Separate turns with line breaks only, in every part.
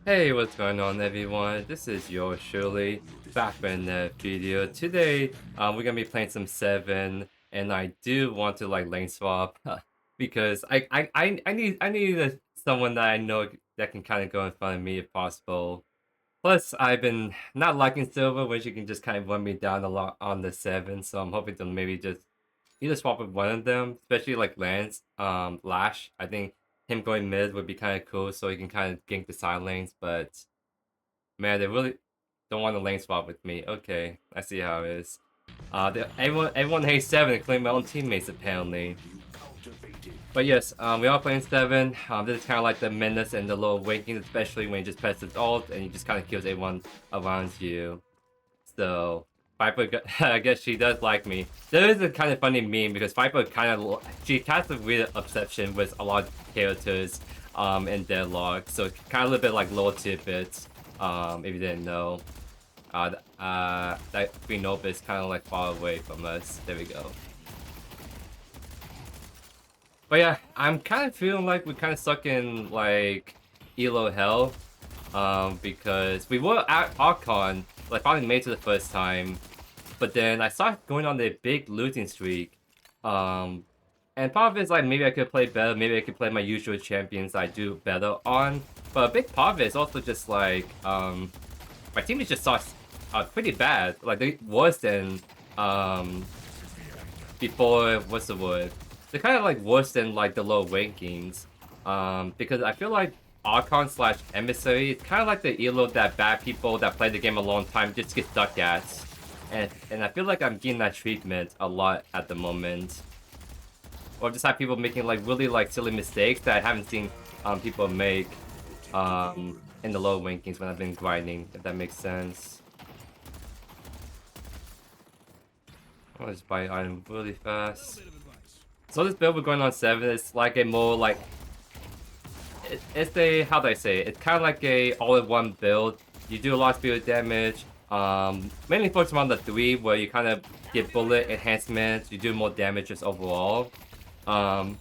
Hey, what's going on everyone? This is yours truly, back in the video. Today, we're gonna be playing some 7, and I do want to like lane swap because I need someone that I know that can kind of go in front of me if possible. Plus, I've been not liking silver, which you can just kind of run me down a lot on the 7, so I'm hoping to maybe just either swap with one of them, especially like Lance, Lash. I think him going mid would be kind of cool, so he can kind of gank the side lanes. But man, they really don't want to lane swap with me. Okay, I see how it is. Everyone hates 7, including my own teammates apparently. But yes, we are playing 7. This is kind of like the menace and the low waking, especially when you just press his ult and he just kind of kills everyone around you. So Viper, I guess she does like me. There is a kind of funny meme because Viper she has a weird obsession with a lot of characters in Deadlock. So kind of a little bit like low tidbits. If you didn't know, that Green Nova is kind of like far away from us. There we go. But yeah, I'm kind of feeling like we're kind of stuck in like Elo hell. Because we were at Archon, like finally made it to the first time, but then I started going on a big losing streak. And part of it is like maybe I could play better, maybe I could play my usual champions I do better on. But a big part of it is also just like my team is just pretty bad. Like they worse than before what's the word? They're kind of like worse than like the low rankings. Because I feel like Archon slash Emissary, it's kind of like the elo that bad people that play the game a long time just get stuck at. And I feel like I'm getting that treatment a lot at the moment. Or just have people making like really like silly mistakes that I haven't seen people make in the low rankings when I've been grinding, if that makes sense. I'll just buy item really fast. So this build we're going on 7 is like a more like it's a, how do I say it? It's kind of like a all-in-one build. You do a lot of speed damage. Mainly focus on the 3 where you kind of get bullet enhancements. You do more damage just overall. But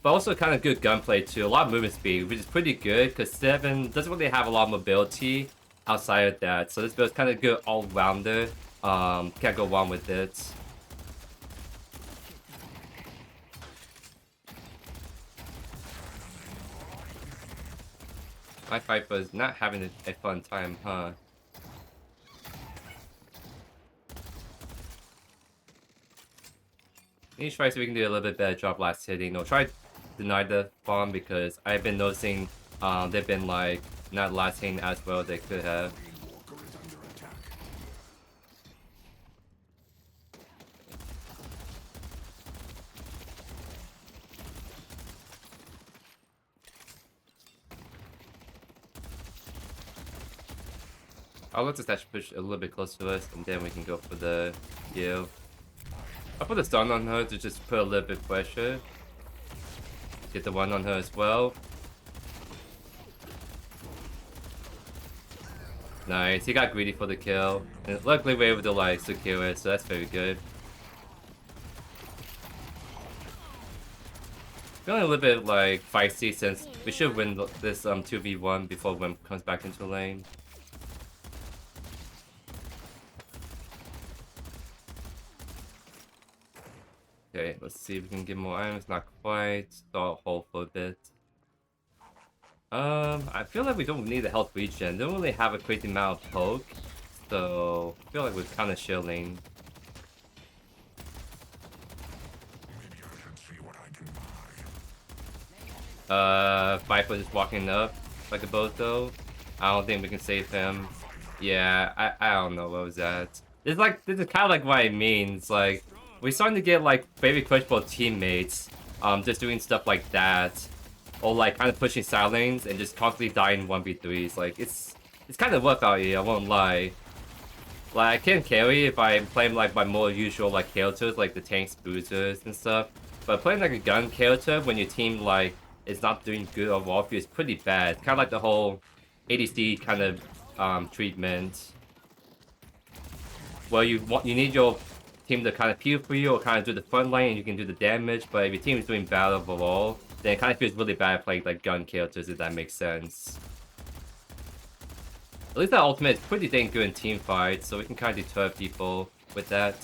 also kind of good gunplay too. A lot of movement speed, which is pretty good because 7 doesn't really have a lot of mobility outside of that. So this build is kind of good all-rounder. Can't go wrong with it. My Viper is not having a fun time, huh? Need to try so we can do a little bit better job last hitting. No, try to deny the farm because I've been noticing they've been like not last hitting as well as they could have. I'll let the station push a little bit closer to us and then we can go for the heal. I'll put a stun on her to just put a little bit of pressure. Get the one on her as well. Nice, he got greedy for the kill. And luckily we're able to like secure it, so that's very good. Feeling a little bit like feisty since we should win this 2v1 before Wimp comes back into lane. Okay, let's see if we can get more items. Not quite. Start hold for a bit. I feel like we don't need a health regen. Don't really have a crazy amount of poke, so I feel like we're kind of chilling. Viper just walking up like a bozo. I don't think we can save him. Yeah, I don't know what was that. This is kind of like what it means. Like we're starting to get like very questionable teammates, just doing stuff like that, or like kind of pushing side lanes and just constantly dying 1v3s. Like it's kind of rough out here. I won't lie. Like I can carry if I'm playing like my more usual like characters like the tanks, boosters, and stuff. But playing like a gun character when your team like is not doing good overall for you is pretty bad. Kind of like the whole ADC kind of treatment, where you need your team to kind of peel for you or kind of do the front line and you can do the damage. But if your team is doing bad overall, then it kind of feels really bad playing like gun characters, if that makes sense. At least that ultimate is pretty dang good in team fights, so we can kind of deter people with that.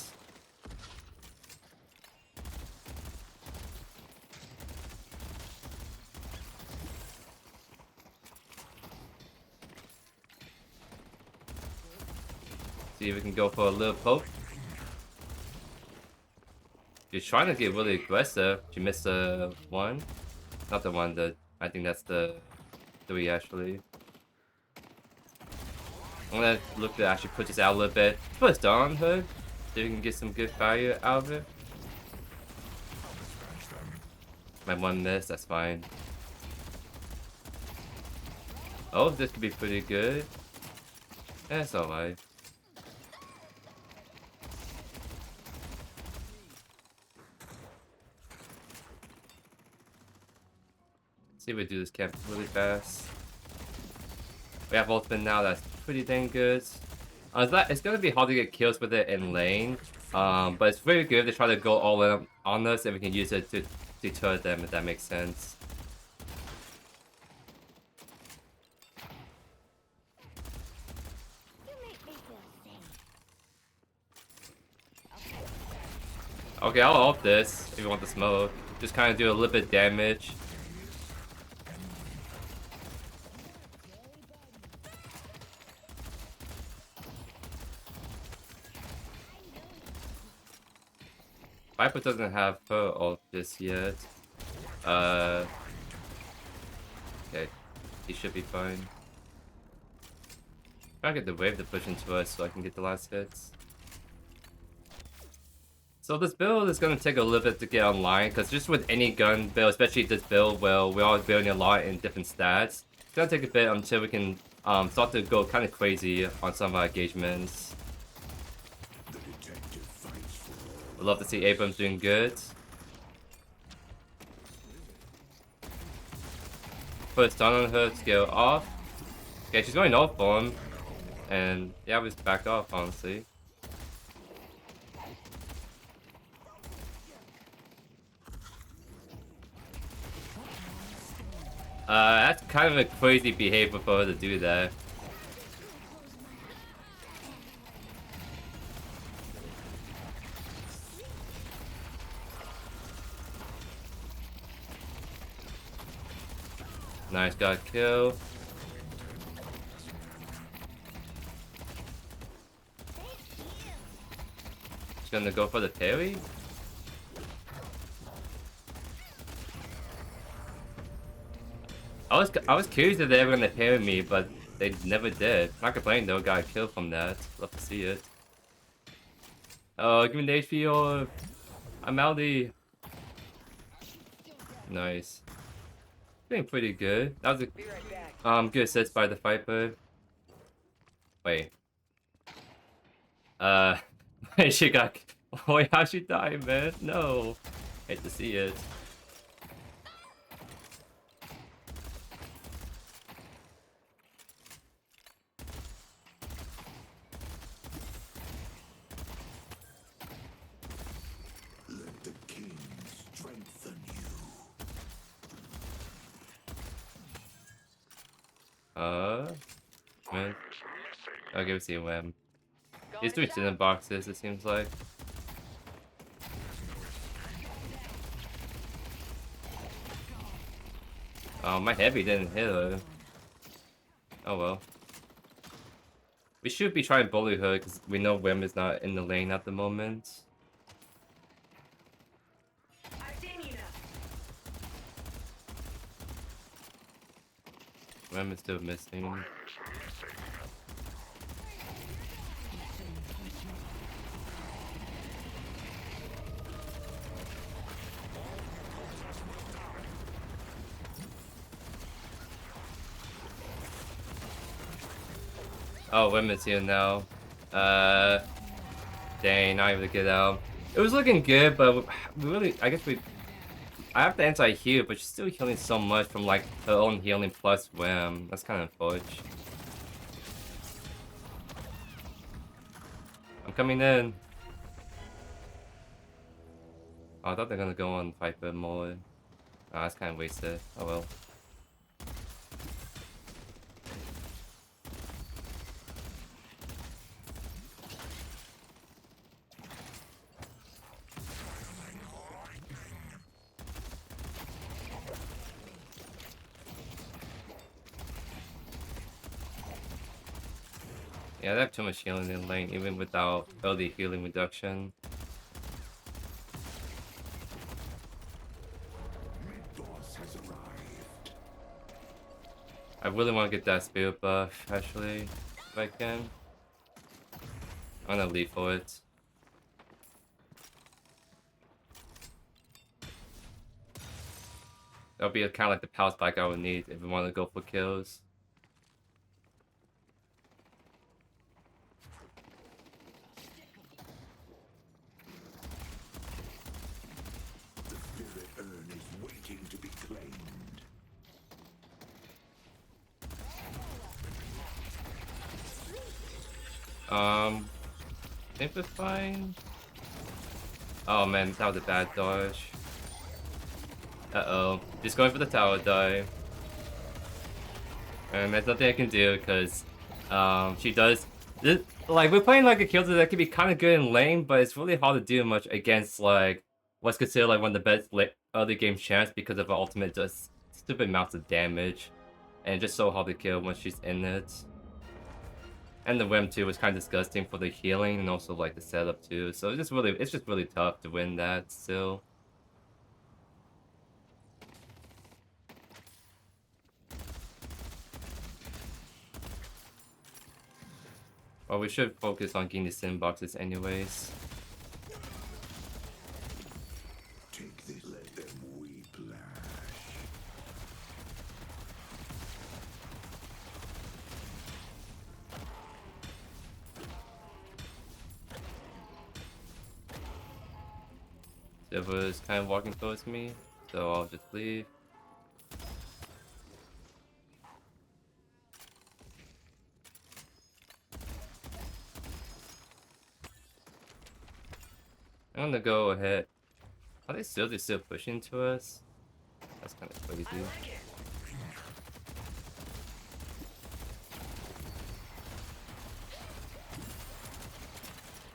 See if we can go for a little poke. She's trying to get really aggressive. She missed the one. Not the one, I think that's the 3 actually. I'm gonna look to actually put this out a little bit. Put a star on her, so we can get some good fire out of it. My one miss, that's fine. Oh, this could be pretty good. Yeah, it's alright. See if we do this camp really fast. We have ultimate now, that's pretty dang good. It's gonna be hard to get kills with it in lane, but it's very good to try to go all in on us, and we can use it to deter them, if that makes sense. Okay, I'll ult this if you want the smoke. Just kind of do a little bit of damage. Viper doesn't have her ult just yet. Okay. He should be fine. Try to get the wave to push into us so I can get the last hits. So this build is going to take a little bit to get online, because just with any gun build, especially this build where we're all building a lot in different stats, it's going to take a bit until we can start to go kind of crazy on some of our engagements. I'd love to see Abrams doing good. Put a stun on her, scale off. Okay, she's going off for him. And yeah, we just back off, honestly. That's kind of a crazy behavior for her to do that. Nice, got a kill. She's gonna go for the parry. I was curious if they were gonna parry me, but they never did. Not complaining though, got a kill from that. Love to see it. Oh, give me the HP orb. I'm outie. Nice. Doing pretty good. That was a good assist by the Viper. Wait. She got. Wait, how'd she die, man? No. Hate to see it.
Let the king strengthen you.
Man. Okay, we see him. He's doing in boxes, it seems like. Oh, my heavy didn't hit her. Oh well. We should be trying to bully her because we know Wim is not in the lane at the moment. Wim is still missing. Oh, Women's here now. Dang, not able to get out. It was looking good, but we really, I have the anti-heal, but she's still healing so much from like her own healing plus Wham. That's kind of fudge. I'm coming in. Oh, I thought they're gonna go on Viper more. Oh, that's kind of wasted. Oh well. Yeah, they have too much healing in lane, even without early healing reduction.
Boss has arrived.
I really want to get that spirit buff, actually, if I can. I'm gonna leave for it. That'll be kind of like the power spike I would need if we want to go for kills.
The spirit urn is waiting to be claimed.
I think we're fine. Oh man, that was a bad dodge. Uh-oh. Just going for the tower die. And there's nothing I can do because she does this, like we're playing like a killer that can be kind of good in lane, but it's really hard to do much against like what's considered like one of the best early game champs because of her ultimate does stupid amounts of damage. And just so hard to kill once she's in it. And the Wim too was kind of disgusting for the healing and also like the setup too. So it's just really tough to win that still. Well, we should focus on getting the sin boxes anyways.
Take this, let them whiplash.
Silver is kind of walking towards me, so I'll just leave. I'm gonna go ahead. Are they still pushing to us? That's kind of crazy.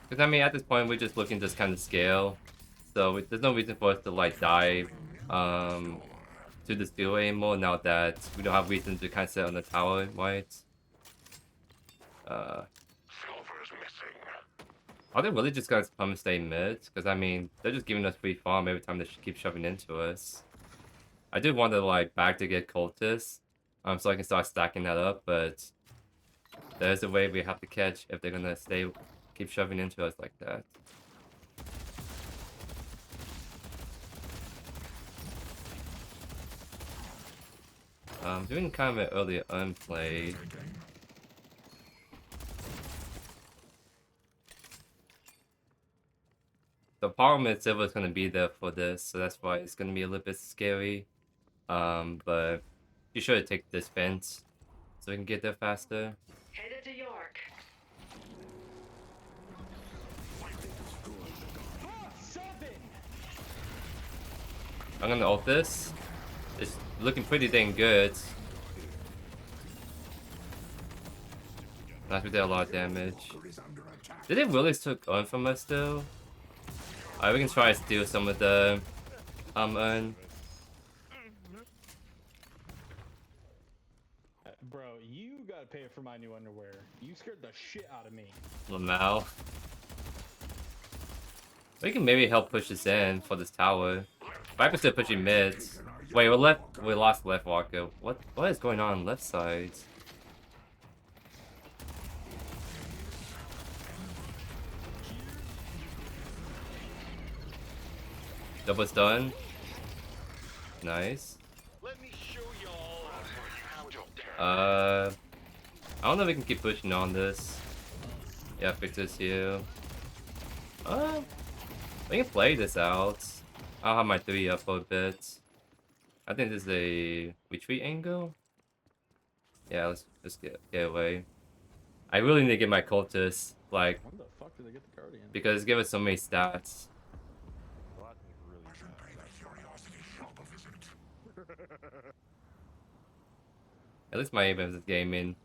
Because I mean, at this point, we're just looking to just kind of scale. So there's no reason for us to like dive to the steel anymore now that we don't have reason to kind of sit on the tower, right?
Silver's missing.
Are they really just gonna come and stay mid? Because I mean, they're just giving us free farm every time they keep shoving into us. I do want to like back to get cultists, so I can start stacking that up. But there's a way we have to catch if they're gonna keep shoving into us like that. Doing kind of an early unplay. The problem is Silver's gonna be there for this, so that's why it's gonna be a little bit scary. But you should take this fence so we can get there faster.
Headed to York.
I'm gonna ult this. It's looking pretty dang good. Nice, we did a lot of damage. Did it really took on from us though? Alright, we can try to steal some of the urn.
Bro, you gotta pay for my new underwear. You scared the shit out of me.
Lamau. We can maybe help push this in for this tower. Viper's still pushing mid. Wait, we lost left walker. What is going on left side? Double's done. Nice.
Let me show y'all
I don't know if we can keep pushing on this. Yeah, Victor's here. We can play this out. I'll have my 3 up for a bit. I think this is a retreat angle. Yeah, let's just get away. I really need to get my cultists, like,
When the fuck did they get the Guardian?
because give us so many stats. At least my aim is gaming.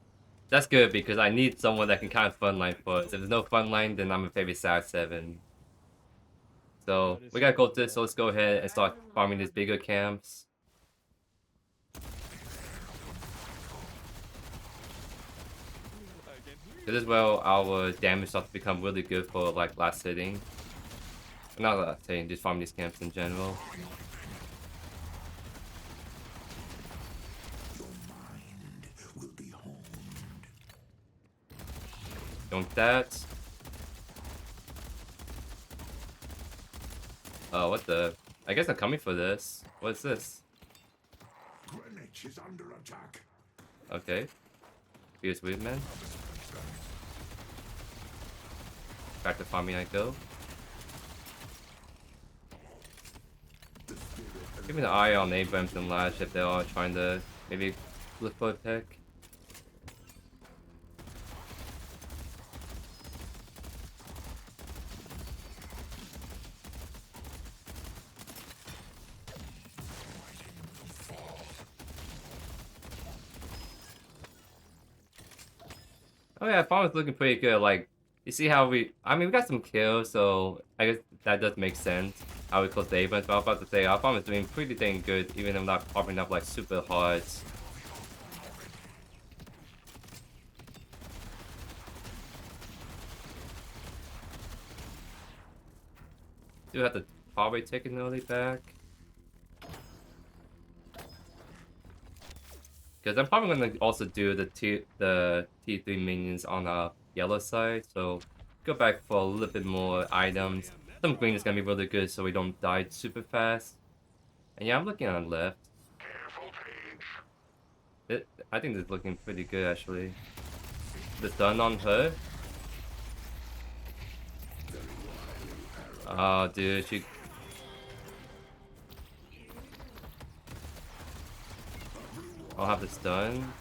That's good because I need someone that can kind of frontline for us. If there's no frontline, then I'm a favorite side 7. So we gotta go this, so let's go ahead and start farming these bigger camps.
I can hear
This is where our damage starts to become really good for like last hitting. Not last hitting, just farming these camps in general.
Your mind will be honed.
Don't that. Oh, what the? I guess I'm coming for this. What's this?
Greenwich is under attack.
Okay. Here's weird man. Back to farming I go. Keeping an eye on Abrams and Lash if they are trying to maybe look for a pick. Oh yeah, farm is looking pretty good. Like, you see how I mean, we got some kills, so I guess that does make sense. How we close the Abrams, but I was about to say, our farm is doing pretty dang good, even if I'm not popping up like super hard. Do have to probably take an early back. Because I'm probably gonna also do the T3 minions on the yellow side, so go back for a little bit more items. Some green is gonna be really good so we don't die super fast. And yeah, I'm looking on the left. I think this is looking pretty good actually. The stun on her. Oh dude, she... I'll have the stun.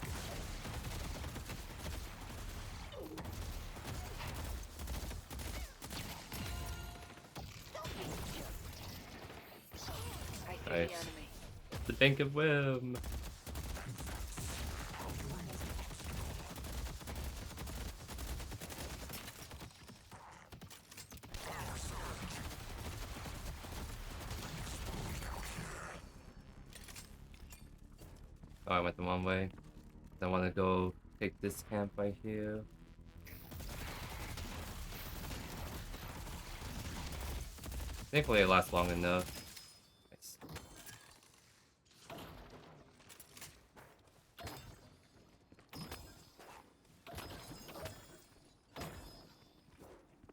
Nice. The bank of whim. Oh, I went the wrong way. I want to go take this camp right here. Thankfully it lasts long enough. Nice.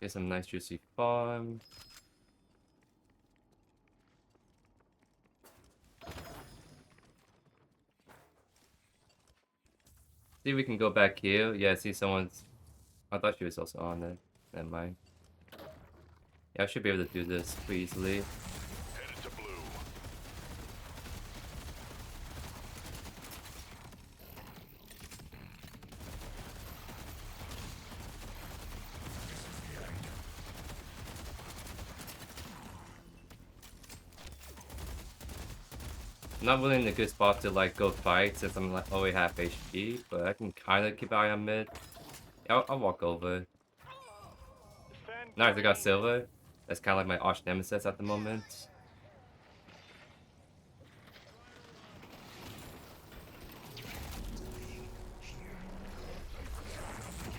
Get some nice juicy farm. See if we can go back here. Yeah, see someone's... I thought she was also on it. Never mind. Yeah, I should be able to do this pretty easily.
Headed to blue.
I'm not really in a good spot to like go fight since I'm like only half HP, but I can kind of keep an eye on mid. Yeah, I'll walk over. Nice, I got silver. That's kind of like my arch nemesis at the moment.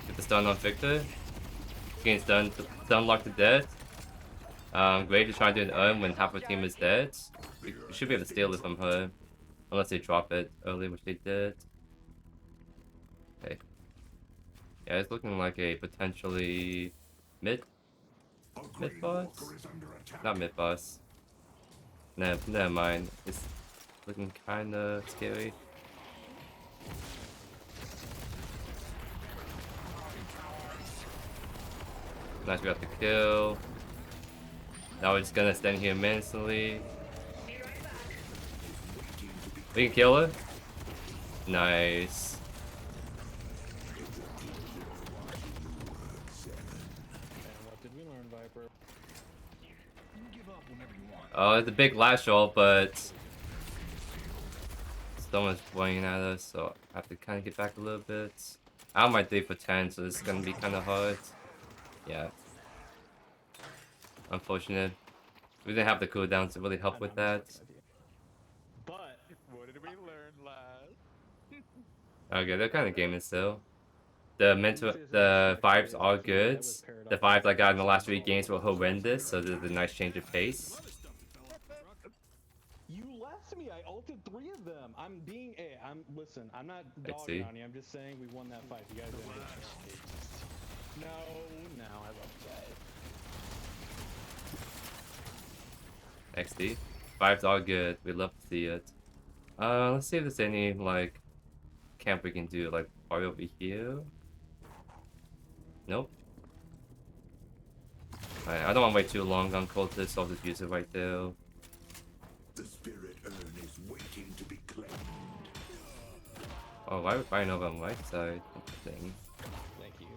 Get the stun on Victor. Getting stun locked to death. Great to try and do an urn when half the team is dead. We should be able to steal it from her. Unless they drop it early, which they did. Okay. Yeah, it's looking like a potentially mid boss? Not mid boss. Never mind. It's looking kinda scary. Nice, we got the kill. Now we're just gonna stand here menacingly. We can kill her. Nice.
And what did we learn, Viper?
Oh, it's a big lash ult, but someone's pointing at us, so I have to kind of get back a little bit. I'm my 3 for 10, so this is gonna be kind of hard. Yeah. Unfortunate. We didn't have the cooldown to really help with that.
But what did we learn last?
Okay, they're kind of gaming still. the vibes are good. The vibes I got in the last 3 games were horrendous, so there's a nice change of pace.
You left me. I ulted 3 of them. I'm being. Hey, listen. I'm not
I
dogging
see.
on you. I'm just saying we won that fight. You guys didn't. No, I love that.
XD. Vibes are good. We love to see it. Let's see if there's any like camp we can do, like probably over here. Nope. Alright, I don't want to wait too long on cultists, so I'll just use it right there.
The spirit urn is waiting to be claimed.
Oh, why would I know on the right side? Interesting.
Thank you.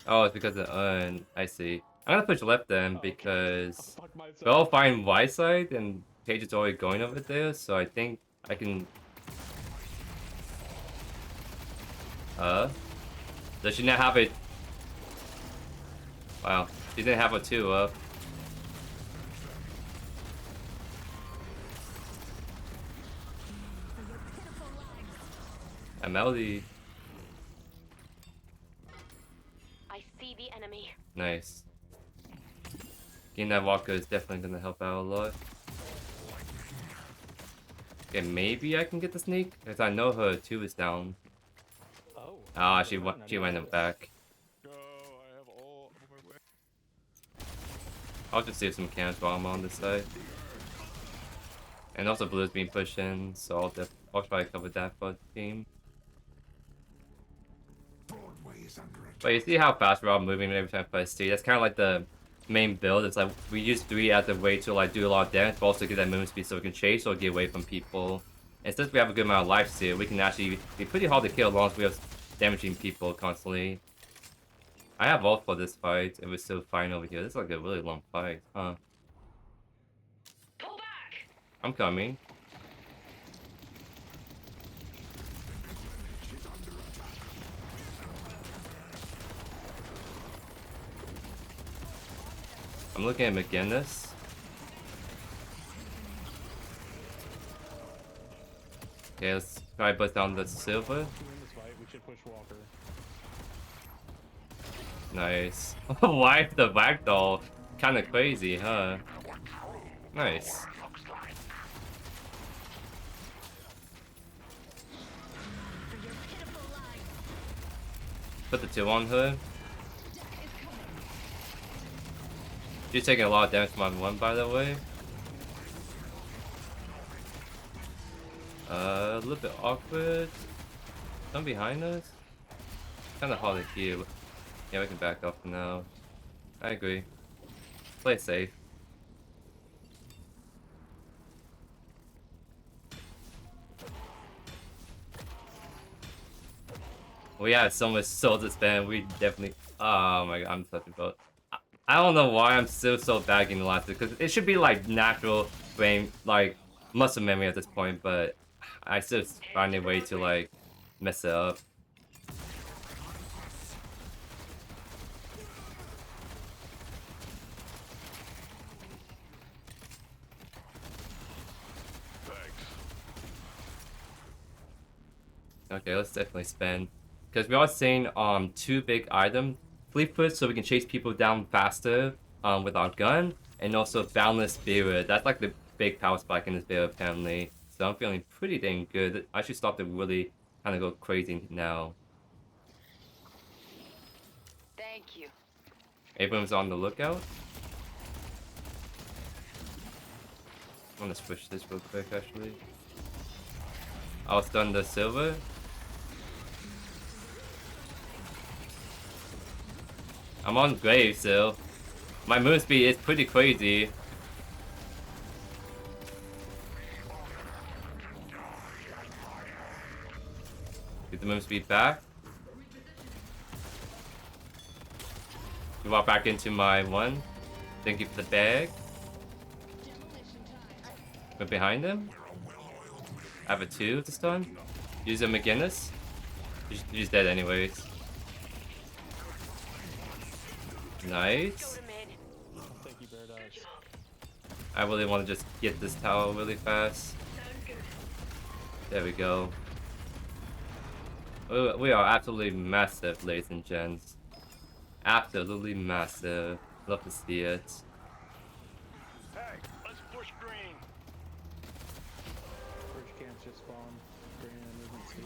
Oh, it's because of the urn. I see. I'm gonna push left then
Okay.
because
I'll fuck myself.
we'll find right side and Paige is already going over there, so I think I can. Does she not have it? Wow, she didn't have a 2 up. MLD.
I see the enemy.
Nice. Getting that walker is definitely gonna help out a lot. Okay, maybe I can get the sneak, because I know her 2 is down.
Oh.
Ah, she went him back.
Go, I have all on my way.
I'll just save some cams while I'm on this side. And also blue's being pushed in, so I'll try to cover that for the team.
Broadway is under attack.
But you see how fast we're all moving every time I play C? That's kind of like the main build. It's like we use 3 as a way to like do a lot of damage, but also get that movement speed so we can chase or get away from people. And since we have a good amount of life steal, we can actually be pretty hard to kill as long as we have damaging people constantly. I have ult for this fight, and we're still fine over here. This is like a really long fight, huh?
Pull back.
I'm coming. I'm looking at McGinnis. Okay, let's try to bust down the silver.
To win this fight, we should push Walker.
Nice. Why the ragdoll? Kinda crazy, huh? Nice. Put the 2 on her. She's taking a lot of damage from my 1, by the way. A little bit awkward. Some behind us? Kinda hard to heal. Yeah, we can back up for now. I agree. Play safe. We had so much soul to spend. We definitely. Oh my god, I'm such a boat. I don't know why I'm still so bagging the last because it should be like natural brain, like muscle memory at this point, but I still find a way to like mess it up.
Thanks.
Okay, let's definitely spend. Because we are seeing 2 big items. Fleet foot so we can chase people down faster with our gun. And also Boundless Spirit. That's like the big power spike in this build apparently. So I'm feeling pretty dang good. I should start to really kind of go crazy now.
Thank you.
Abram's on the lookout. I'm gonna switch this real quick actually. I'll stun the silver. I'm on grave still. My move speed is pretty crazy. Get the move speed back. You walk back into my 1. Thank you for the bag. We're behind him. I have a 2 to stun. Use a McGinnis. He's dead anyways. Nice.
Go to mid.
Thank you, Bear Dodge.
I really want to just get this tower really fast. There we go. We are absolutely massive, ladies and gents. Absolutely massive. Love to see it.
Hey, let's push green.
Bridge camps just spawn. Green and movement speed.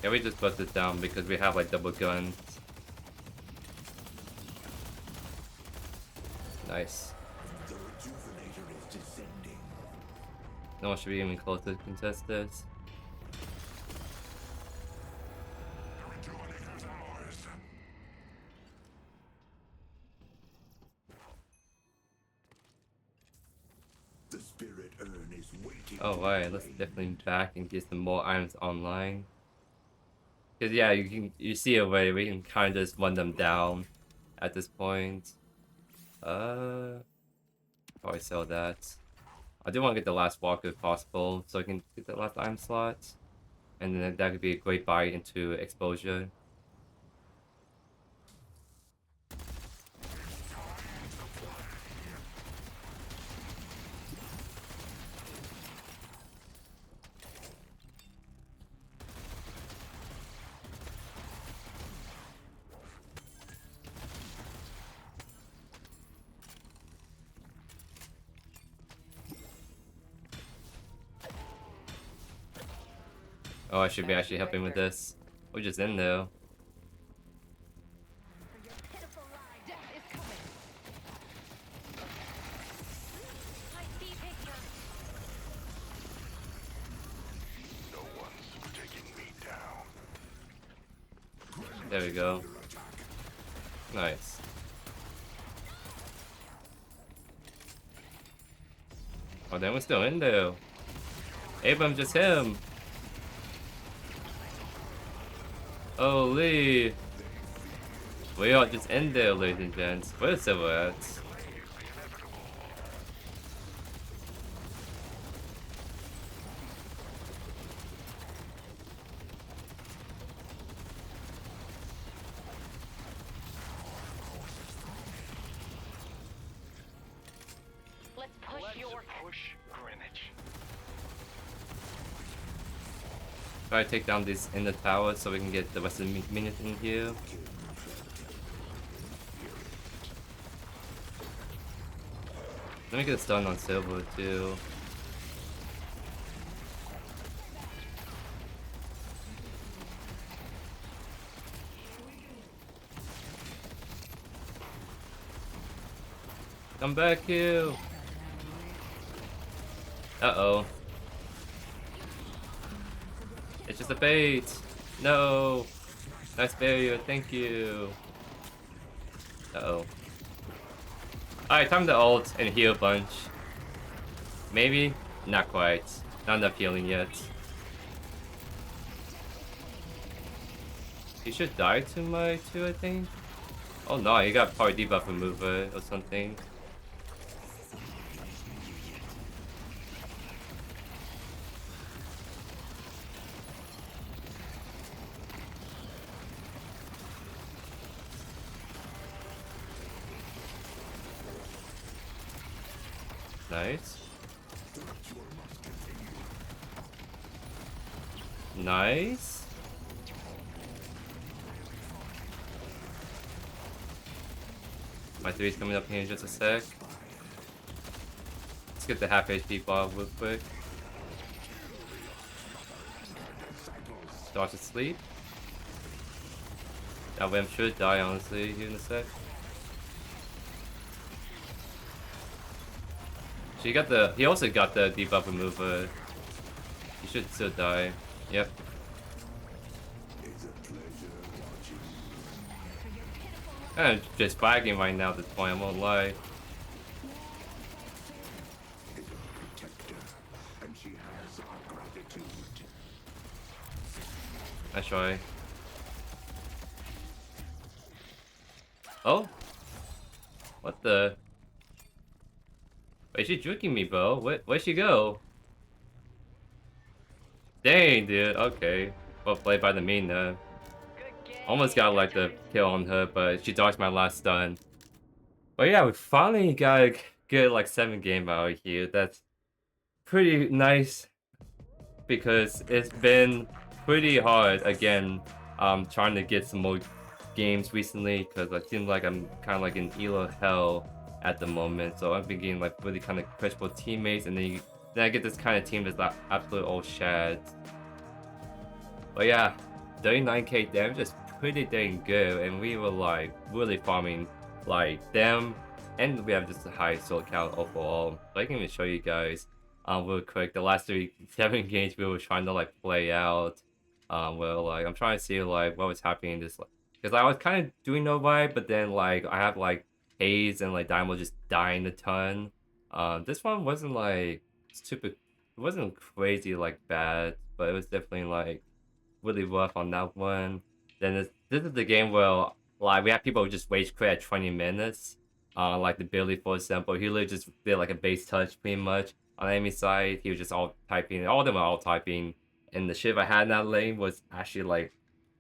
Yeah, we just busted down because we have like double guns. Nice.
The rejuvenator is descending.
No one should be even close to contest this.
The spirit urn is waiting.
Oh,
to
right,
be
let's
claimed.
definitely back and get some more items online. Cause yeah, you see a way we can kind of just run them down at this point. Probably sell that. I do want to get the last walk if possible, so I can get the last item slot, and then that could be a great buy into exposure. Oh, I should be actually helping with this. We're just in though.
Death is coming. I see picture.
No one's taking me down.
There we go. Nice. Oh, then we're still in there. Abram, just him. Holy. We are just in there, ladies and gents. Where's Silver at?
Let's push your.
Push Greenwich.
Try to take down these in the tower so we can get the rest of the minions in here. Let me get a stun on Silver too. Come back here. Uh-oh. It's just a bait. No. Nice barrier, thank you. Uh-oh. Alright, time to ult and heal a bunch. Maybe? Not quite. Not enough healing yet. He should die to my 2, I think. Oh no, he got power debuff remover or something. Nice. Nice. My 3's coming up here in just a sec. Let's get the half HP bar real quick. Dodge to sleep. That Wim should die honestly here in a sec. So he also got the debuff remover. He should still die. Yep.
It's a pleasure watching.
I'm just bragging right now at this point, I won't lie.
Is a protector, and she has our gratitude.
I try. Oh? What the? Wait, she's juking me, bro. Where'd she go? Dang, dude. Okay. Well played by the mean though.
Good game.
Almost got like the kill on her, but she dodged my last stun. But yeah, we finally got a good like 7 game out here. That's pretty nice because it's been pretty hard again trying to get some more games recently because I seem like I'm kind of like in elo hell at the moment. So I've been getting like really kind of questionable teammates, and then I get this kind of team that's like absolute old shads. But yeah, 39k damage is pretty dang good, and we were like really farming like them, and we have just a high soul count overall. So I can even show you guys real quick. The last 7 games we were trying to like play out. Well, like I'm trying to see like what was happening in this, because I was kind of doing alright, but then like I have like Haze and like Dynamo just dying a ton. This one wasn't like stupid. It wasn't crazy like bad, but it was definitely like really rough on that one. Then this is the game where like we have people who just rage quit at 20 minutes. Like the Billy, for example, he literally just did like a base touch pretty much on the enemy side. He was just all typing, all of them were all typing, and the shit I had in that lane was actually like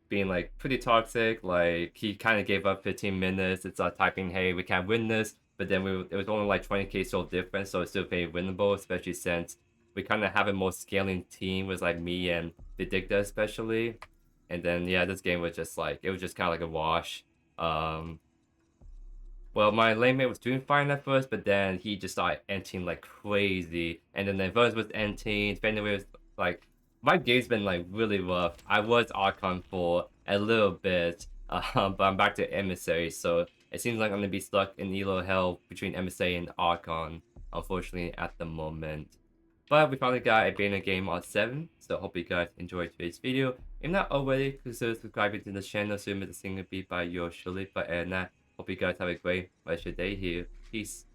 being like pretty toxic. Like he kind of gave up 15 minutes. It's typing, hey, we can't win this, but then it was only like 20k soul difference, so it's still very winnable, especially since we kind of have a more scaling team with like me and Didicta especially. And then yeah, this game was just like, it was just kind of like a wash. Well, my lane mate was doing fine at first, but then he just started entering like crazy, and then the verse was entering. Fenway was like, my game's been like really rough. I was Archon for a little bit, but I'm back to Emissary, so it seems like I'm gonna be stuck in Elo hell between Emissary and Archon, unfortunately at the moment. But we finally got a banner game on 7, so hope you guys enjoyed today's video. If not already, consider subscribing to the channel so you miss a single beat by yours truly. But hope you guys have a great rest of your day here. Peace.